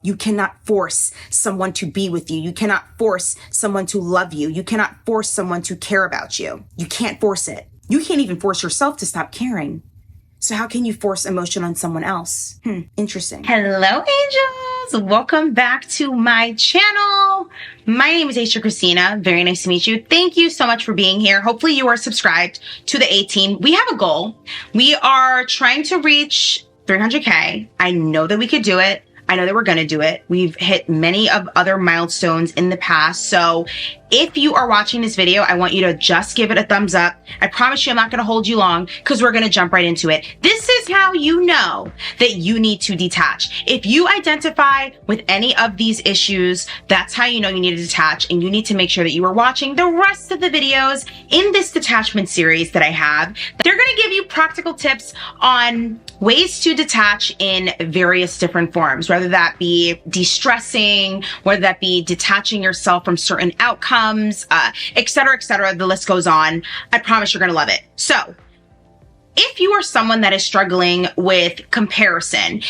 You cannot force someone to be with you. You cannot force someone to love you. You cannot force someone to care about you. You can't force it. You can't even force yourself to stop caring. So how can you force emotion on someone else? Interesting. Hello, angels. Welcome back to my channel. My name is Asha Christina. Very nice to meet you. Thank you so much for being here. Hopefully you are subscribed to the 18. We have a goal. We are trying to reach 300K. I know that we could do it. I know that we're going to do it. We've hit many of other milestones in the past. So if you are watching this video, I want you to just give it a thumbs up. I promise you I'm not going to hold you long because we're going to jump right into it. This is how you know that you need to detach. If you identify with any of these issues, that's how you know you need to detach, and you need to make sure that you are watching the rest of the videos in this detachment series that I have. They're going to give you practical tips on ways to detach in various different forms, whether that be de-stressing, whether that be detaching yourself from certain outcomes, et cetera, the list goes on. I promise you're going to love it. So if you are someone that is struggling with comparison,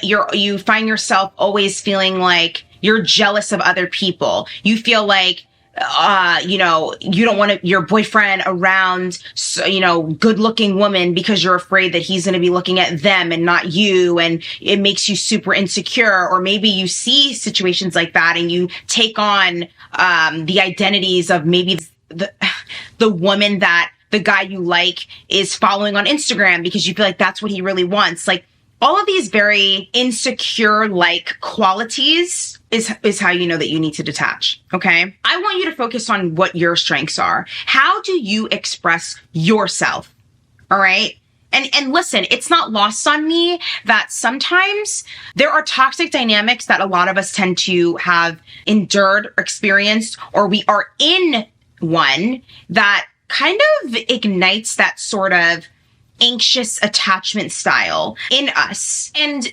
you find yourself always feeling like you're jealous of other people. You feel like you don't want your boyfriend around, good looking woman because you're afraid that he's going to be looking at them and not you. And it makes you super insecure. Or maybe you see situations like that and you take on, the identities of maybe the woman that the guy you like is following on Instagram because you feel like that's what he really wants. Like, all of these very insecure-like qualities is how you know that you need to detach, okay? I want you to focus on what your strengths are. How do you express yourself, all right? And listen, it's not lost on me that sometimes there are toxic dynamics that a lot of us tend to have endured, experienced, or we are in one that kind of ignites that sort of anxious attachment style in us. And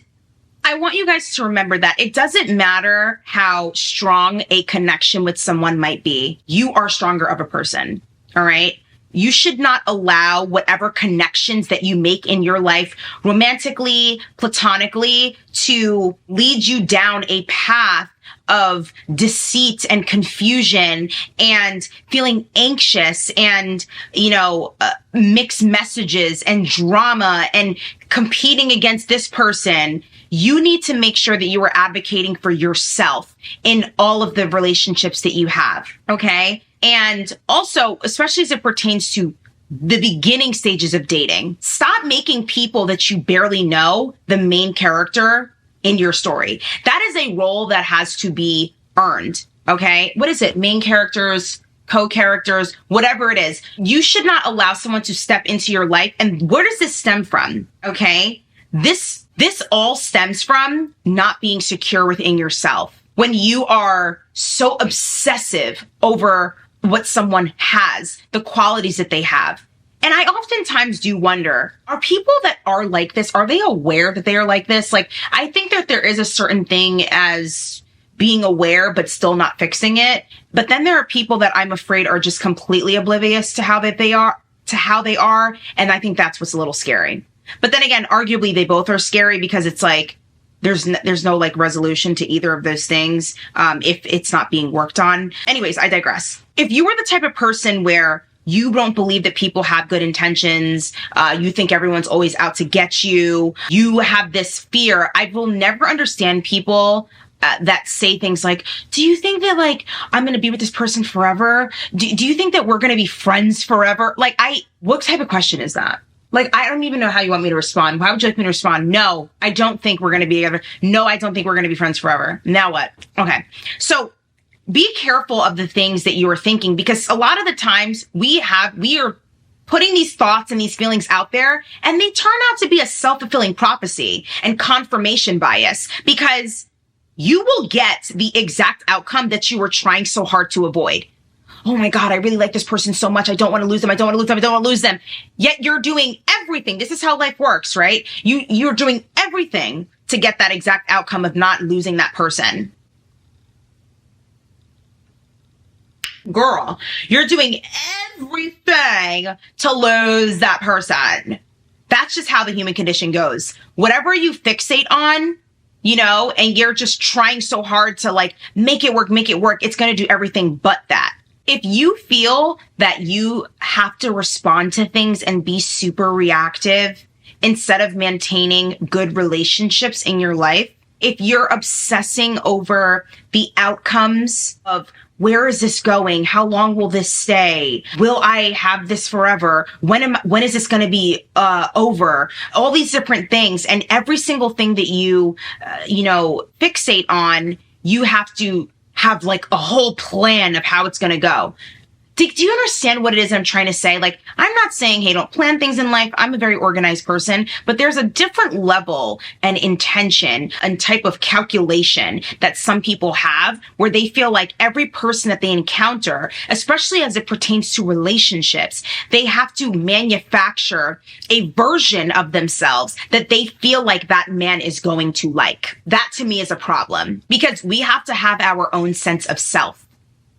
I want you guys to remember that it doesn't matter how strong a connection with someone might be. You are stronger of a person. All right. You should not allow whatever connections that you make in your life, romantically, platonically, to lead you down a path of deceit and confusion and feeling anxious and, mixed messages and drama and competing against this person. You need to make sure that you are advocating for yourself in all of the relationships that you have. Okay. And also, especially as it pertains to the beginning stages of dating, stop making people that you barely know the main character in your story. That is a role that has to be earned. Okay. What is it? Main characters, co-characters, whatever it is. You should not allow someone to step into your life. And where does this stem from? Okay. This all stems from not being secure within yourself. When you are so obsessive over what someone has, the qualities that they have. And I oftentimes do wonder, are people that are like this, are they aware that they are like this? Like, I think that there is a certain thing as being aware, but still not fixing it. But then there are people that I'm afraid are just completely oblivious to how they are. And I think that's what's a little scary. But then again, arguably they both are scary because it's like, there's no like resolution to either of those things, if it's not being worked on. Anyways, I digress. If you are the type of person where you don't believe that people have good intentions, you think everyone's always out to get you, you have this fear. I will never understand people that say things like, do you think that like, I'm going to be with this person forever? Do you think that we're going to be friends forever? Like, what type of question is that? Like, I don't even know how you want me to respond. Why would you like me to respond? No, I don't think we're going to be together. No, I don't think we're going to be friends forever. Now what? Okay. So be careful of the things that you are thinking, because a lot of the times we are putting these thoughts and these feelings out there, and they turn out to be a self-fulfilling prophecy and confirmation bias, because you will get the exact outcome that you were trying so hard to avoid. Oh my God, I really like this person so much. I don't want to lose them. I don't want to lose them. I don't want to lose them. Yet you're doing everything. This is how life works, right? You're doing everything to get that exact outcome of not losing that person. Girl, you're doing everything to lose that person. That's just how the human condition goes. Whatever you fixate on and you're just trying so hard to like make it work, it's going to do everything but that. If you feel that you have to respond to things and be super reactive instead of maintaining good relationships in your life, if you're obsessing over the outcomes of where is this going? How long will this stay? Will I have this forever? When is this going to be over? All these different things, and every single thing that you fixate on, you have to have like a whole plan of how it's going to go. Do you understand what it is I'm trying to say? Like, I'm not saying, hey, don't plan things in life. I'm a very organized person, but there's a different level and intention and type of calculation that some people have where they feel like every person that they encounter, especially as it pertains to relationships, they have to manufacture a version of themselves that they feel like that man is going to like. That to me is a problem because we have to have our own sense of self.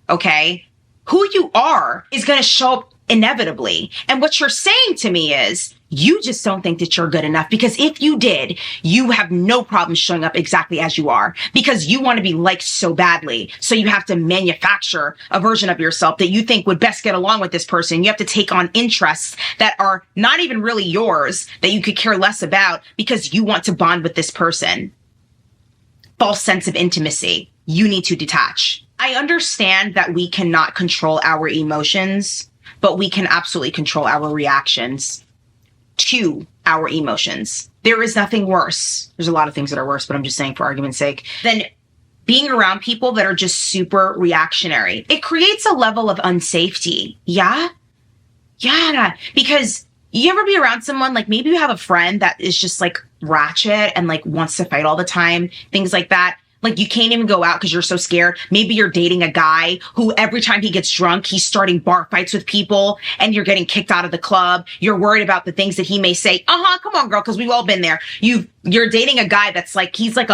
Okay? Who you are is going to show up inevitably. And what you're saying to me is you just don't think that you're good enough, because if you did, you have no problem showing up exactly as you are because you want to be liked so badly. So you have to manufacture a version of yourself that you think would best get along with this person. You have to take on interests that are not even really yours, that you could care less about because you want to bond with this person. False sense of intimacy. You need to detach. I understand that we cannot control our emotions, but we can absolutely control our reactions to our emotions. There is nothing worse. There's a lot of things that are worse, but I'm just saying for argument's sake, than being around people that are just super reactionary. It creates a level of unsafety. Yeah. Because you ever be around someone, like maybe you have a friend that is just like ratchet and like wants to fight all the time, things like that. Like you can't even go out because you're so scared. Maybe you're dating a guy who every time he gets drunk, he's starting bar fights with people and you're getting kicked out of the club. You're worried about the things that he may say. Come on, girl, because we've all been there. You're dating a guy that's like, he's like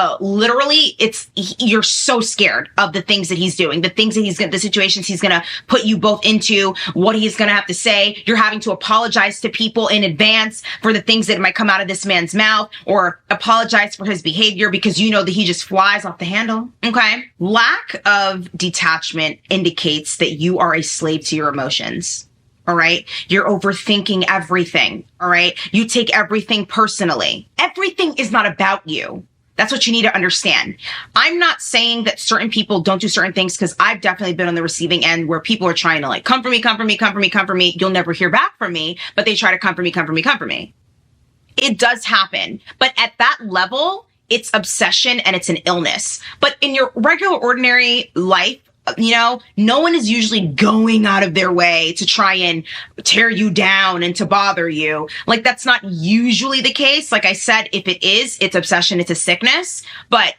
you're so scared of the things that he's doing, the situations he's going to put you both into, what he's going to have to say. You're having to apologize to people in advance for the things that might come out of this man's mouth, or apologize for his behavior because you know that he just flies off the handle. Okay. Lack of detachment indicates that you are a slave to your emotions. All right. You're overthinking everything. All right. You take everything personally. Everything is not about you. That's what you need to understand. I'm not saying that certain people don't do certain things, because I've definitely been on the receiving end where people are trying to like, come for me. You'll never hear back from me, but they try to come for me. It does happen. But at that level, it's obsession and it's an illness. But in your regular, ordinary life, no one is usually going out of their way to try and tear you down and to bother you. Like, that's not usually the case. Like I said, if it is, it's obsession, it's a sickness. But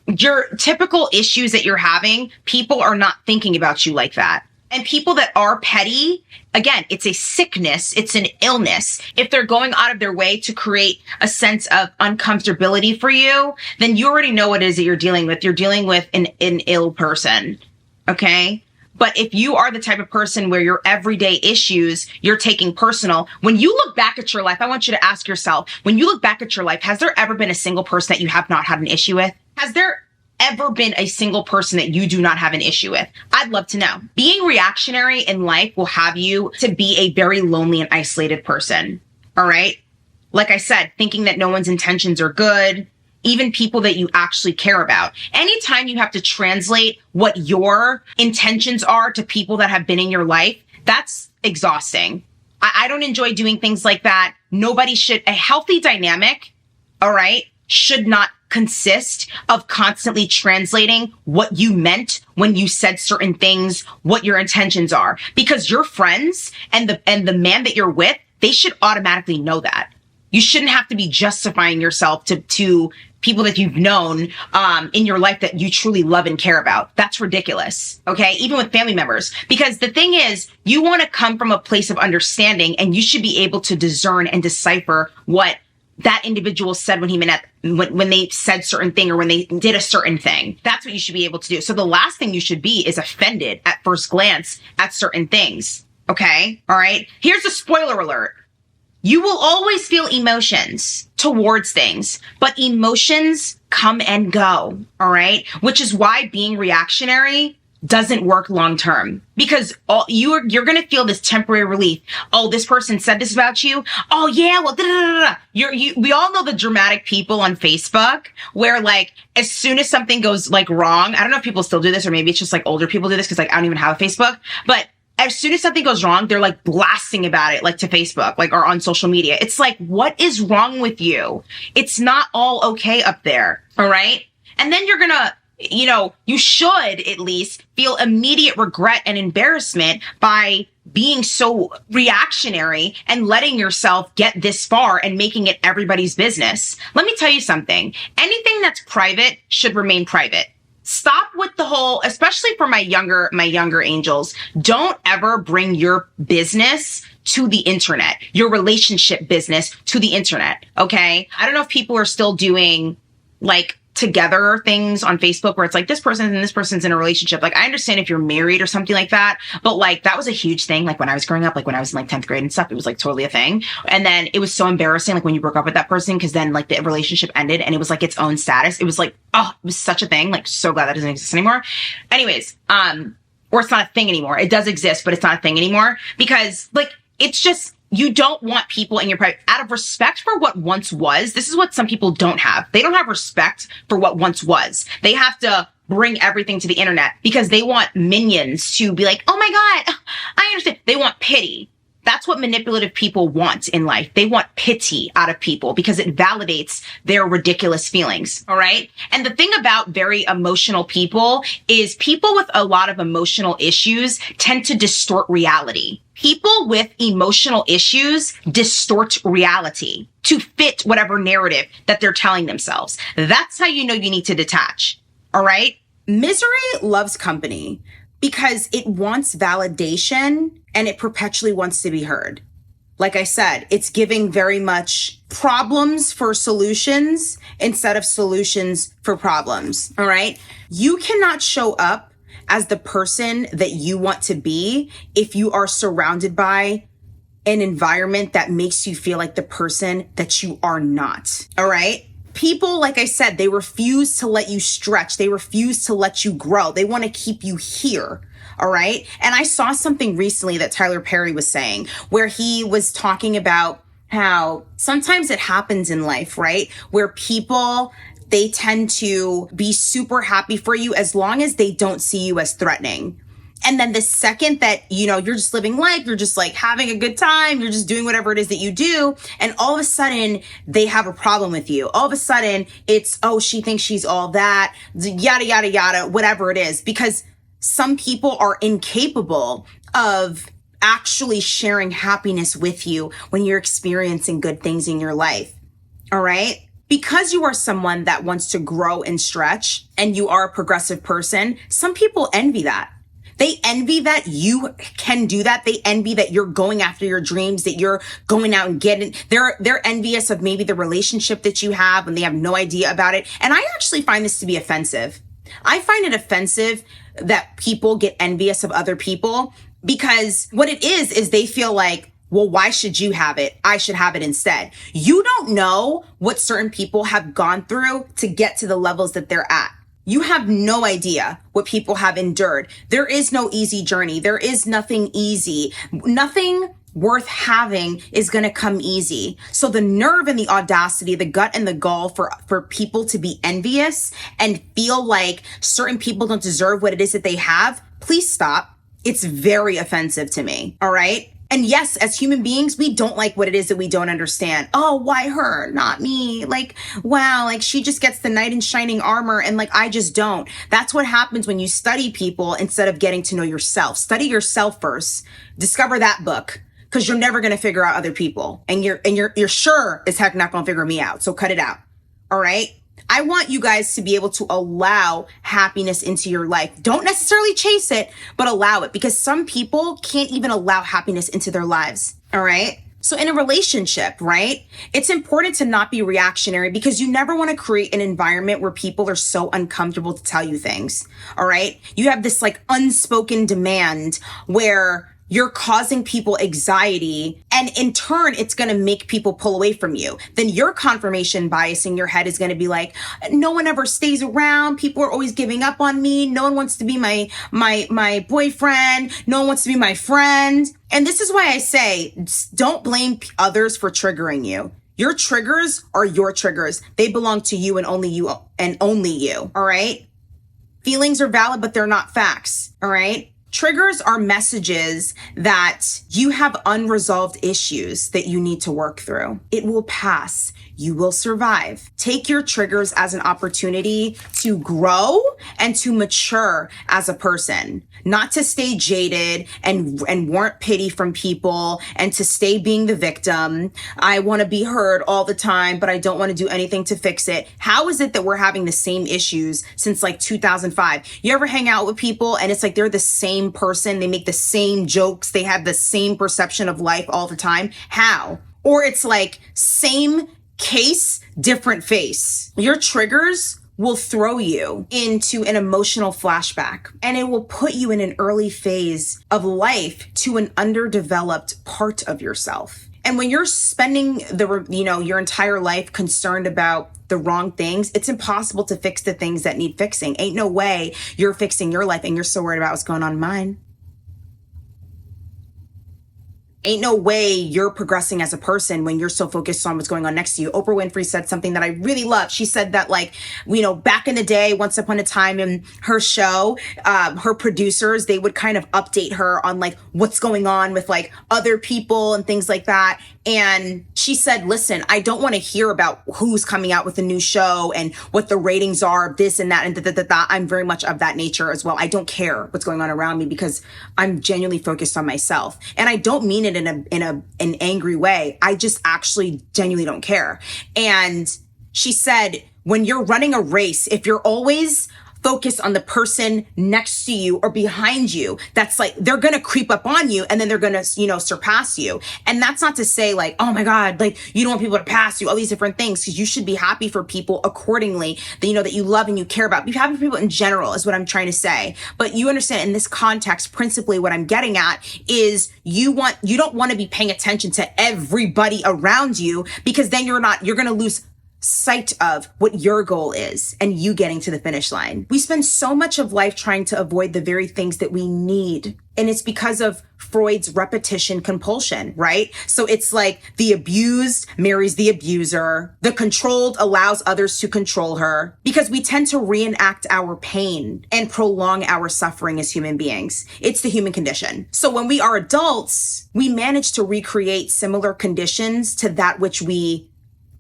your typical issues that you're having, people are not thinking about you like that. And people that are petty, again, it's a sickness, it's an illness. If they're going out of their way to create a sense of uncomfortability for you, then you already know what it is that you're dealing with. You're dealing with an ill person. Okay. But if you are the type of person where your everyday issues, you're taking personal, when you look back at your life, I want you to ask yourself, when you look back at your life, has there ever been a single person that you have not had an issue with? Has there ever been a single person that you do not have an issue with? I'd love to know. Being reactionary in life will have you to be a very lonely and isolated person. All right. Like I said, thinking that no one's intentions are good, even people that you actually care about. Anytime you have to translate what your intentions are to people that have been in your life, that's exhausting. I don't enjoy doing things like that. A healthy dynamic, all right, should not consist of constantly translating what you meant when you said certain things, what your intentions are. Because your friends and the man that you're with, they should automatically know that. You shouldn't have to be justifying yourself to people that you've known in your life that you truly love and care about. That's ridiculous. Okay. Even with family members, because the thing is, you want to come from a place of understanding, and you should be able to discern and decipher what that individual said when they said certain thing or when they did a certain thing. That's what you should be able to do. So the last thing you should be is offended at first glance at certain things. Okay. All right. Here's a spoiler alert. You will always feel emotions. towards things, but emotions come and go, all right? Which is why being reactionary doesn't work long term, because you're going to feel this temporary relief. Oh, this person said this about you. Oh yeah, well, we all know the dramatic people on Facebook where like as soon as something goes like wrong, I don't know if people still do this or maybe it's just like older people do this because like I don't even have a Facebook, but as soon as something goes wrong, they're like blasting about it, like to Facebook, like or on social media. It's like, what is wrong with you? It's not all okay up there. All right. And then you're going to, you should at least feel immediate regret and embarrassment by being so reactionary and letting yourself get this far and making it everybody's business. Let me tell you something. Anything that's private should remain private. Stop with the whole, especially for my younger angels, don't ever bring your business to the internet, your relationship business to the internet. Okay. I don't know if people are still doing like together things on Facebook where it's like this person and this person's in a relationship. Like I understand if you're married or something like that, but like that was a huge thing. Like when I was growing up, like when I was in like 10th grade and stuff, it was like totally a thing. And then it was so embarrassing. Like when you broke up with that person, cause then like the relationship ended and it was like its own status. It was like, oh, it was such a thing. Like so glad that doesn't exist anymore. Anyways, or it's not a thing anymore. It does exist, but it's not a thing anymore because like, it's just, you don't want people in your private, out of respect for what once was. This is what some people don't have. They don't have respect for what once was. They have to bring everything to the internet because they want minions to be like, oh my God, I understand. They want pity. That's what manipulative people want in life. They want pity out of people because it validates their ridiculous feelings. All right. And the thing about very emotional people is people with a lot of emotional issues tend to distort reality. People with emotional issues distort reality to fit whatever narrative that they're telling themselves. That's how you know you need to detach. All right. Misery loves company because it wants validation and it perpetually wants to be heard. Like I said, it's giving very much problems for solutions instead of solutions for problems. All right. You cannot show up as the person that you want to be if you are surrounded by an environment that makes you feel like the person that you are not. All right. People, like I said, they refuse to let you stretch. They refuse to let you grow. They want to keep you here. All right. And I saw something recently that Tyler Perry was saying where he was talking about how sometimes it happens in life, right? Where people, they tend to be super happy for you as long as they don't see you as threatening. And then the second that, you're just living life, you're just like having a good time, you're just doing whatever it is that you do. And all of a sudden they have a problem with you. All of a sudden it's, oh, she thinks she's all that, yada, yada, yada, whatever it is. Because some people are incapable of actually sharing happiness with you when you're experiencing good things in your life. All right. Because you are someone that wants to grow and stretch and you are a progressive person, some people envy that. They envy that you can do that. They envy that you're going after your dreams, that you're going out and getting, they're envious of maybe the relationship that you have and they have no idea about it. And I actually find this to be offensive. I find it offensive that people get envious of other people because what it is they feel like, well, why should you have it? I should have it instead. You don't know what certain people have gone through to get to the levels that they're at. You have no idea what people have endured. There is no easy journey. There is nothing easy. Nothing worth having is going to come easy. So the nerve and the audacity, the gut and the gall for people to be envious and feel like certain people don't deserve what it is that they have, please stop. It's very offensive to me. All right. And yes, as human beings, we don't like what it is that we don't understand. Oh, why her? Not me. Like, wow, like she just gets the knight in shining armor and like, I just don't. That's what happens when you study people instead of getting to know yourself. Study yourself first. Discover that book because you're never going to figure out other people and you're sure as heck not going to figure me out. So cut it out. All right. I want you guys to be able to allow happiness into your life. Don't necessarily chase it, but allow it because some people can't even allow happiness into their lives. All right. So in a relationship, right, it's important to not be reactionary because you never want to create an environment where people are so uncomfortable to tell you things. All right. You have this like unspoken demand where you're causing people anxiety, and in turn, it's going to make people pull away from you. Then your confirmation bias in your head is going to be like, no one ever stays around. People are always giving up on me. No one wants to be my boyfriend. No one wants to be my friend. And this is why I say, don't blame others for triggering you. Your triggers are your triggers. They belong to you and only you and only you. All right. Feelings are valid, but they're not facts. All right. Triggers are messages that you have unresolved issues that you need to work through. It will pass. You will survive. Take your triggers as an opportunity to grow and to mature as a person, not to stay jaded and warrant pity from people and to stay being the victim. I want to be heard all the time, but I don't want to do anything to fix it. How is it that we're having the same issues since like 2005? You ever hang out with people and it's like they're the same person, they make the same jokes, they have the same perception of life all the time? How? Or it's like same case, different face. Your triggers will throw you into an emotional flashback, and it will put you in an early phase of life to an underdeveloped part of yourself. And when you're spending your entire life concerned about the wrong things, it's impossible to fix the things that need fixing. Ain't no way you're fixing your life and you're so worried about what's going on in mine. Ain't no way you're progressing as a person when you're so focused on what's going on next to you. Oprah Winfrey said something that I really love. She said that back in the day, once upon a time in her show, her producers, they would kind of update her on like what's going on with like other people and things like that. And she said, listen, I don't want to hear about who's coming out with a new show and what the ratings are, this and that, and that. I'm very much of that nature as well. I don't care what's going on around me because I'm genuinely focused on myself. And I don't mean it in an angry way. I just actually genuinely don't care. And she said, when you're running a race, if you're always focused on the person next to you or behind you, that's like, they're going to creep up on you and then they're going to, surpass you. And that's not to say like, oh my God, like you don't want people to pass you, all these different things, because you should be happy for people accordingly that, that you love and you care about. Be happy for people in general is what I'm trying to say. But you understand in this context, principally what I'm getting at is you don't want to be paying attention to everybody around you, because then you're going to lose sight of what your goal is and you getting to the finish line. We spend so much of life trying to avoid the very things that we need. And it's because of Freud's repetition compulsion, right? So it's like the abused marries the abuser. The controlled allows others to control her, because we tend to reenact our pain and prolong our suffering as human beings. It's the human condition. So when we are adults, we manage to recreate similar conditions to that which we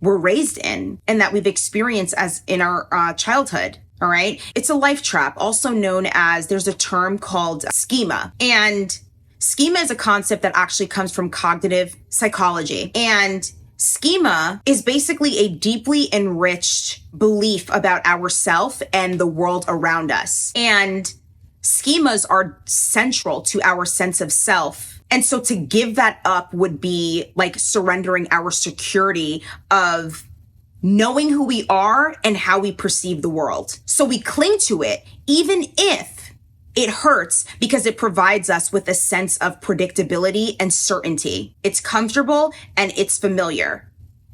were raised in and that we've experienced as in our childhood. All right. It's a life trap, also known as, there's a term called schema. And schema is a concept that actually comes from cognitive psychology. And schema is basically a deeply enriched belief about ourself and the world around us. And schemas are central to our sense of self. And so to give that up would be like surrendering our security of knowing who we are and how we perceive the world. So we cling to it, even if it hurts, because it provides us with a sense of predictability and certainty. It's comfortable and it's familiar.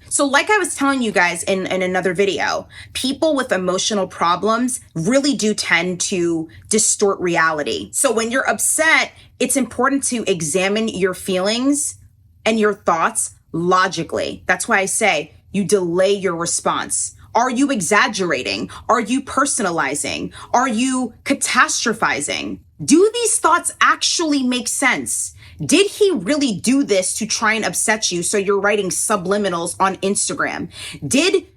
So like I was telling you guys in another video, people with emotional problems really do tend to distort reality. So when you're upset, it's important to examine your feelings and your thoughts logically. That's why I say you delay your response. Are you exaggerating? Are you personalizing? Are you catastrophizing? Do these thoughts actually make sense? Did he really do this to try and upset you so you're writing subliminals on Instagram? Did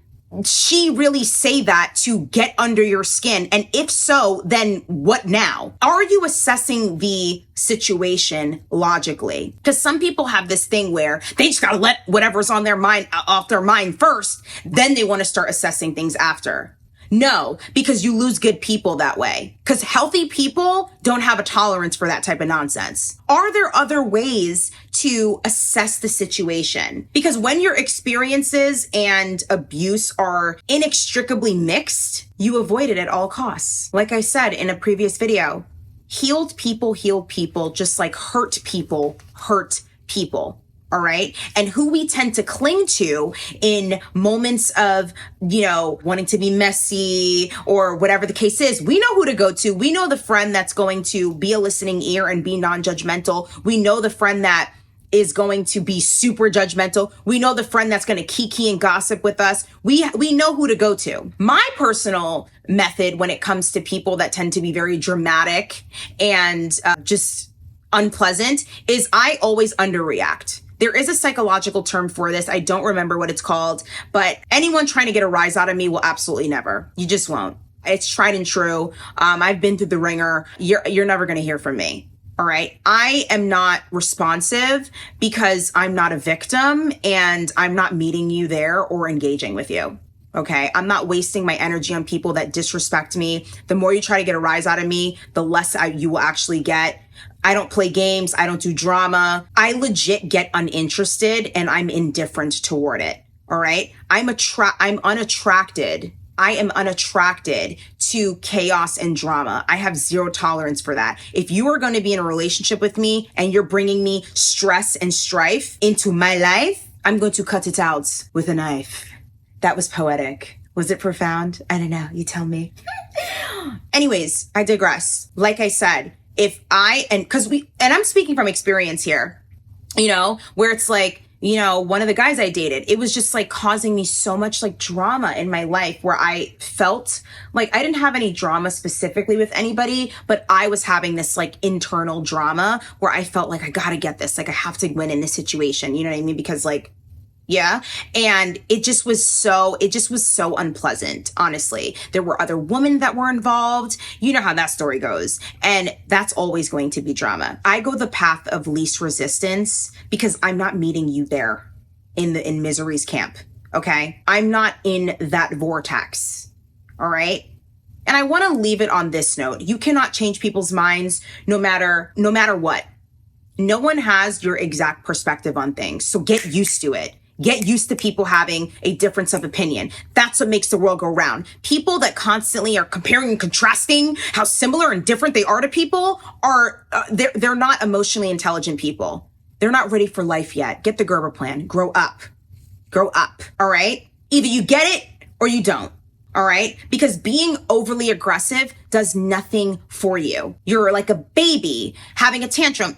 she really say that to get under your skin? And if so, then what now? Are you assessing the situation logically? Because some people have this thing where they just gotta let whatever's on their mind off their mind first, then they want to start assessing things after. No, because you lose good people that way. Because healthy people don't have a tolerance for that type of nonsense. Are there other ways to assess the situation? Because when your experiences and abuse are inextricably mixed, you avoid it at all costs. Like I said in a previous video, Healed people heal people, just like hurt people hurt people. All right. And who we tend to cling to in moments of, wanting to be messy or whatever the case is, we know who to go to. We know the friend that's going to be a listening ear and be non-judgmental. We know the friend that is going to be super judgmental. We know the friend that's going to kiki and gossip with us. We know who to go to. My personal method when it comes to people that tend to be very dramatic and just unpleasant is I always underreact. There is a psychological term for this. I don't remember what it's called, but anyone trying to get a rise out of me will absolutely never. You just won't. It's tried and true. I've been through the ringer. You're never going to hear from me. All right. I am not responsive because I'm not a victim and I'm not meeting you there or engaging with you. Okay. I'm not wasting my energy on people that disrespect me. The more you try to get a rise out of me, the less you will actually get. I don't play games. I don't do drama. I legit get uninterested and I'm indifferent toward it. All right. I'm unattracted. I am unattracted to chaos and drama. I have zero tolerance for that. If you are going to be in a relationship with me and you're bringing me stress and strife into my life, I'm going to cut it out with a knife. That was poetic. Was it profound? I don't know. You tell me. Anyways, I digress. Like I said, and I'm speaking from experience here, where it's like, one of the guys I dated, it was just like causing me so much like drama in my life where I felt like I didn't have any drama specifically with anybody, but I was having this like internal drama where I felt like I gotta get this, like I have to win in this situation. You know what I mean? Because like, yeah. And it just was so unpleasant, honestly. There were other women that were involved. You know how that story goes. And that's always going to be drama. I go the path of least resistance because I'm not meeting you there in misery's camp. Okay. I'm not in that vortex. All right. And I want to leave it on this note. You cannot change people's minds no matter what. No one has your exact perspective on things. So get used to it. Get used to people having a difference of opinion. That's what makes the world go round. People that constantly are comparing and contrasting how similar and different they are to people are, they're not emotionally intelligent people. They're not ready for life yet. Get the Gerber plan. Grow up. Grow up. All right. Either you get it or you don't. All right. Because being overly aggressive does nothing for you. You're like a baby having a tantrum,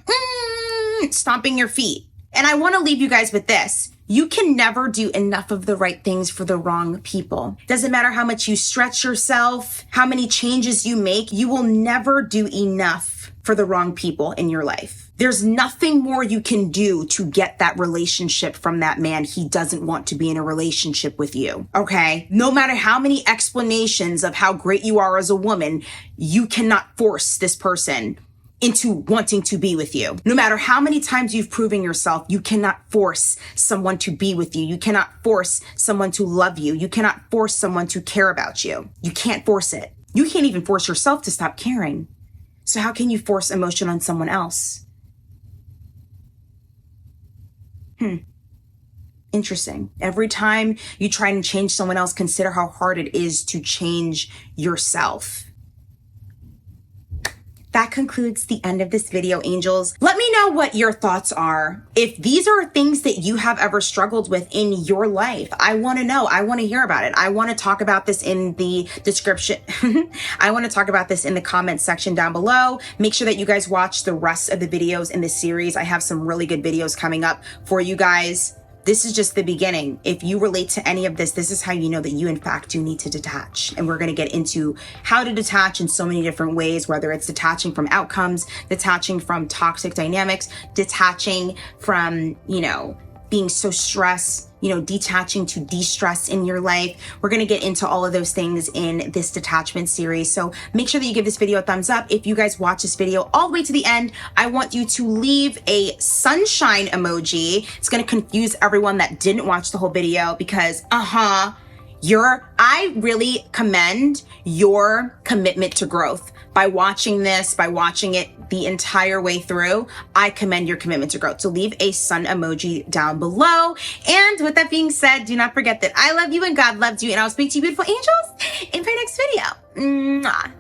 stomping your feet. And I want to leave you guys with this. You can never do enough of the right things for the wrong people. Doesn't matter how much you stretch yourself, how many changes you make, you will never do enough for the wrong people in your life. There's nothing more you can do to get that relationship from that man. He doesn't want to be in a relationship with you. Okay. No matter how many explanations of how great you are as a woman, you cannot force this person into wanting to be with you. No matter how many times you've proven yourself, you cannot force someone to be with you. You cannot force someone to love you. You cannot force someone to care about you. You can't force it. You can't even force yourself to stop caring. So how can you force emotion on someone else? Interesting. Every time you try and change someone else, consider how hard it is to change yourself. That concludes the end of this video, angels. Let me know what your thoughts are. If these are things that you have ever struggled with in your life, I want to know. I want to hear about it. I want to talk about this in the description. I want to talk about this in the comments section down below. Make sure that you guys watch the rest of the videos in this series. I have some really good videos coming up for you guys. This is just the beginning. If you relate to any of this, this is how you know that you, in fact, do need to detach. And we're going to get into how to detach in so many different ways, whether it's detaching from outcomes, detaching from toxic dynamics, detaching from, being so stressed, detaching to de-stress in your life. We're going to get into all of those things in this detachment series. So make sure that you give this video a thumbs up. If you guys watch this video all the way to the end, I want you to leave a sunshine emoji. It's going to confuse everyone that didn't watch the whole video because, I really commend your commitment to growth. By watching this, by watching it the entire way through, I commend your commitment to growth. So leave a sun emoji down below. And with that being said, do not forget that I love you and God loves you. And I'll speak to you beautiful angels in my next video. Mwah.